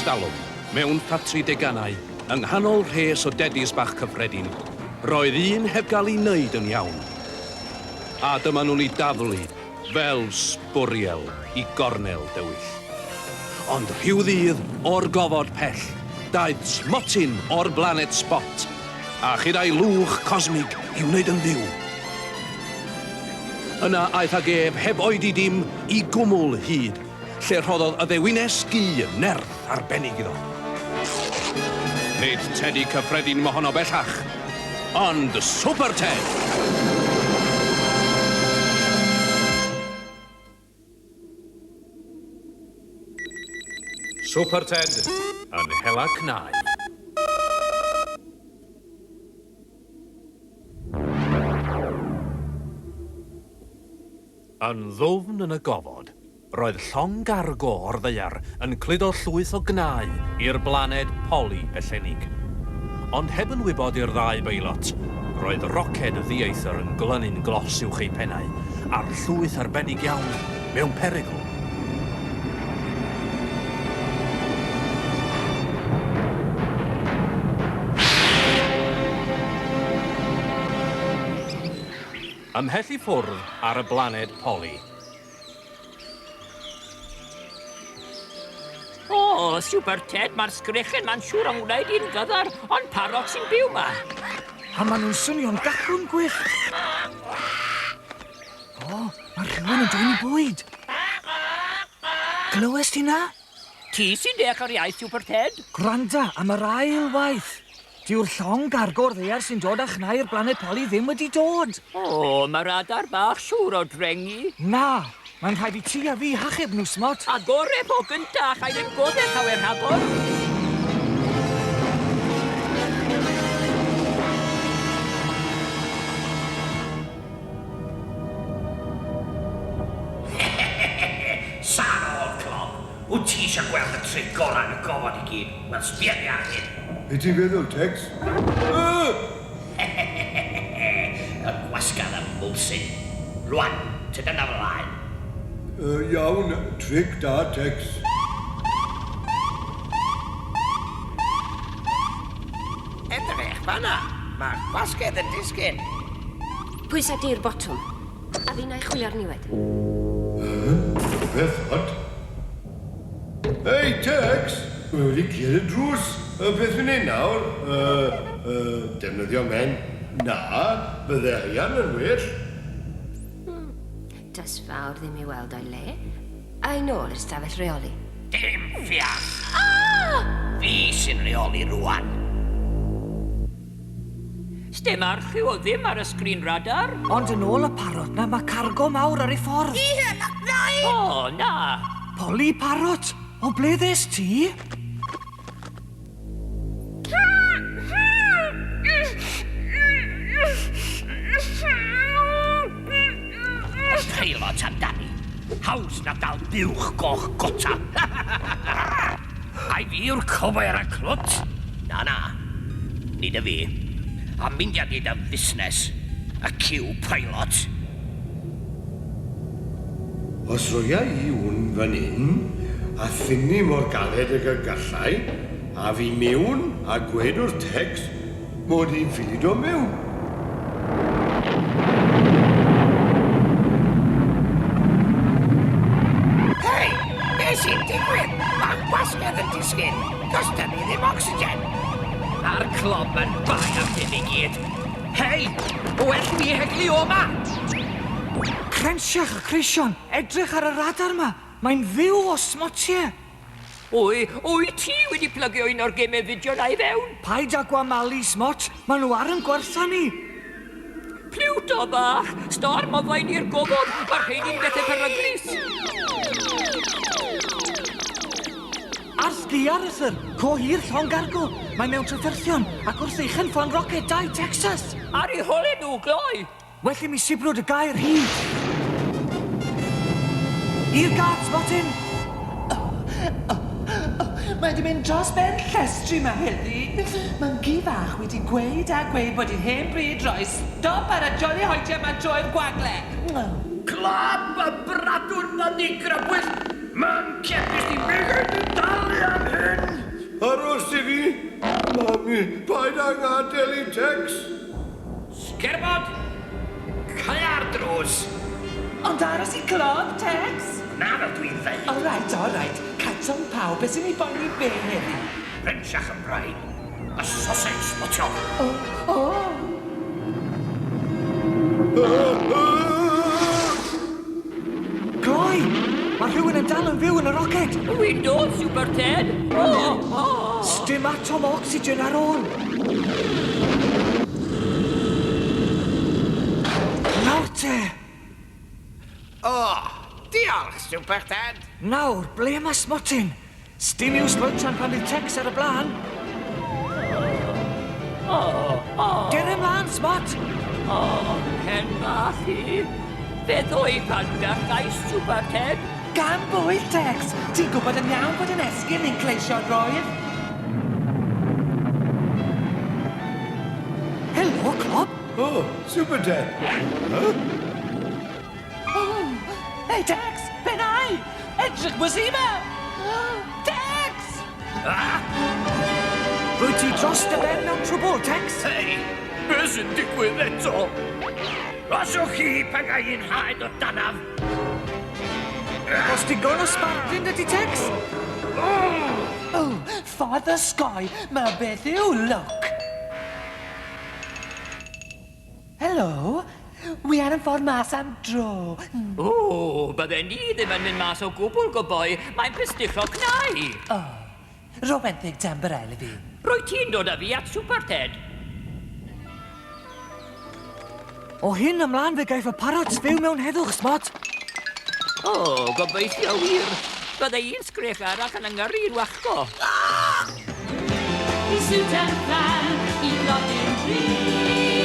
erstalwm, mewn ffatri deganau, yng nghanol rhes o dedis bach cyffredin, roedd un heb gael ei wneud yn iawn. A dyma nhw'n ei daflu, fel sbwriel i gornel dywyll. Ond rhyw ddydd o'r gofod pell, daeth smotyn o'r blanet Spot, a chydau lwch cosmig i wneud yn ddiw. Yna aeth ag ef heb oedi dim i gwmwl hyd, lle rhoddodd y ddewines gi nerth arbennig iddo. Nid tedi cyffredin mohono bellach, ond Superted! Superted yn Hela Cnau. Yn ddwfn yn y gofod, roedd llong gargo o'r ddaear yn cludo llwyth o gnau i'r blaned Poli ellenig. Ond heb yn wybod i'r ddau beilot, roedd roced y ddieithr yn glynu'n glos uwch ei pennau, a'r llwyth arbennig iawn mewn perygl. Ymhell i ffwrdd ar y blaned Poli. O, Superted, mae'r sgrechen ma'n siŵr o'n wneud i'n gyddar, ond parot sy'n byw ma. A maen nhw'n swnio'n gallwn gwyllt. O, mae rhywun yn dweud i bwyd. Glywes ti na? Ti sy'n deall o'r iaith, Superted? Gwranda am yr ail waith. Diw'r llong gargo'r ddaear sy'n dod â chnau'r blaned Poli ddim wedi dod. O, mae radar bach siŵr o drengi. Na, mae'n rhaid i ti a fi hachub nhw, Smot. A gore po gynta, chael yn godau llawer rhagor. San o'r clob, wyt ti eisiau gweld y tric gorau yn y gofod i gyd? Wel, sbieni ar hyn. Be ti'n feddwl, Tex? Y gwasgad am mwlsyn. Rwan, tyd yna flaen. Iawn, tric da, Tex. Edrych, fanna. Mae gwasged yn disgyn. Pwys ydi'r botwm, a fi'n ei chwilio'r niwed. Beth od? Hei, Tex! Mae wedi cer y drws. Beth fi'n ei nawr? Defnyddio men? Na, bydde hyan yn well. Does fawr ddim i weld o'i le. A'i nôl i'r stafell reoli. Dim ffian. Fi sy'n reoli rwan. Sdim archiw o ddim ar y sgrin radar. Ond yn ôl y parot na, mae cargo mawr ar ei ffordd. O, na. Poli parot, o ble ddes ti? Peilot amdani. Haws na dal buwch goch gota. Ai fi yw'r cofer a clwt? Na. Nid y fi. A myndiad nid y fusnes. Y ciw peilot. Os roia i wn fan hyn, a thynnu mor galed ag y gallai, a fi mewn a gwed o'r Tex mod i'n ffilid o mewn. Hei, beth sy'n digwydd? Mae gwasgedd yn disgyn. Does da ni ddim ocsigen. A'r clob yn bai am hyn i gyd. Hei, well mi heglu o ma. Crensiach y creision, edrych ar y radar yma. Mae'n fyw o smotiau. Wy ti wedi plygio un o'r gemau fideo na i fewn? Paid â gwamalu, Smot. Maen nhw ar yn gwertha ni. Pliwto bach, storm o fain i'r gofod, mae'r rhaid i'n bethau peryglus. Arth gi Arthur, co hir llong gargo. Mae mewn trafferthion ac wrth eichen ffon roced 2 Texas. Ar ei hole nhw, gloi. Well i mi sibrwd y gair hyd. I'r gad, Smotin. Mae wedi mynd dros ben llestri yma heddi. Mae'n gi fach wedi gweud a gweud bod hi'n hen bryd roi stop ar y jolly hoedio yma droi'r gwagle. Clap y bradwn na ni grybwyll. Man cepus di bygyd i dalu am hyn! Aros i fi. Mami, paid â ngadael i Tex. Sgerbod! Cae'r drws! Ond aros i clog, Tex? Na fel dwi'n dweud. All right. Cadw'n pawb, beth sy'n ei boeni be heddi? Rensach yn braidd. A sausage sbotio. Gloi! Mae rhywun yn dal yn fyw yn y roced. Wy'n dod, Superted. Sdim atom o oxygen ar ôl. Nawr te! Diolch, Superted. Nawr, ble mae smotyn? Sdim i'w sbwyntio'n pan bydd Tex ar y blaen. Ger ymlaen, Smot! Hen bach i. Beth o'i pan gallai, Superted? Gan bwyd, Tex. Ti'n gwybod yn iawn bod yn esgyn ni'n cleisio roedd? Helo, Clob. Superted. Hei, Tex, ben ai? Edrych bwys i ma! Tex! Rwy ti dros dy ben mewn trwbl, Tex? Hei, beth sy'n digwydd eto? Oswch chi pan gai i'n haid o danaf? Os digon o sparklin ydi, Tex? Ffordd ysgoi, mae beth yw look. Helo, wi ar yn ffordd mas am dro. Bydden ni ddim yn mynd mas o gwbl, goboi. Mae'n bysticho cnau. Romantic tambarel i fi. Rwy ti'n dod â fi at Superted. O hyn ymlaen fe gaeth y parots fyw mewn heddwch, Smot. Gobeithio wir. Byddai un sgrech arall yn yngaru'n wachgo. I swt yn plan, I blodyn rhi.